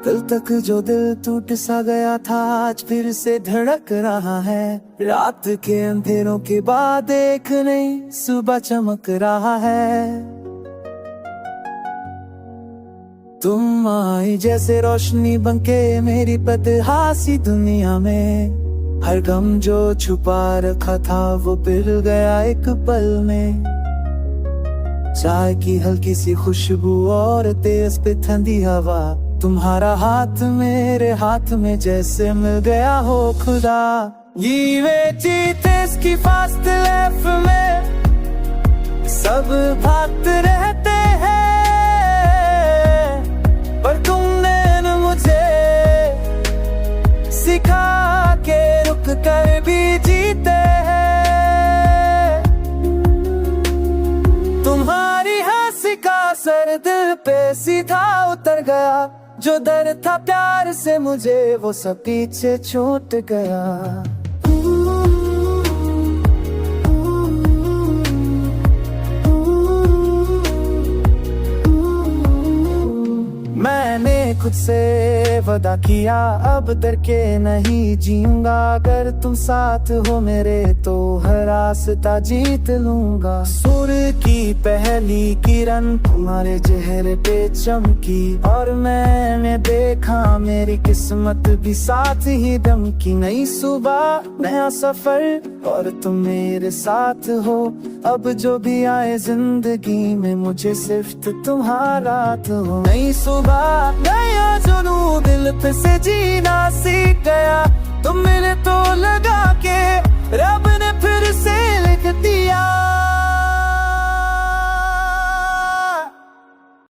कल तक जो दिल टूट सा गया था आज फिर से धड़क रहा है। रात के अंधेरों के बाद एक नई सुबह चमक रहा है। तुम आई जैसे रोशनी बनके मेरी बदहासी दुनिया में। हर गम जो छुपा रखा था वो पिघल गया एक पल में। चाय की हल्की सी खुशबू और तेज पे ठंडी हवा, तुम्हारा हाथ मेरे हाथ में जैसे मिल गया हो खुदा। ये चीते इसकी फास्ट लाइफ में सब भागते रहते हैं, पर तुमने न मुझे सिखा के रुक कर भी जीते हैं। तुम्हारी हंसी का असर दिल पे सीधा उतर गया। जो दर्द था प्यार से मुझे वो सब पीछे छूट गया। मैंने खुद से वादा किया अब डर के नहीं जीऊंगा। अगर तुम साथ हो मेरे तो हर रास्ता जीत लूंगा। सूर्य की पहली किरण तुम्हारे चेहरे पे चमकी और मैंने देखा मेरी किस्मत भी साथ ही दमकी। नई सुबह नया सफर और तुम मेरे साथ हो। अब जो भी आए जिंदगी में मुझे सिर्फ तुम्हारा तो हो। नई सुबह नया जुनून दिल पे से जीना सीख गया। तुम मिले तो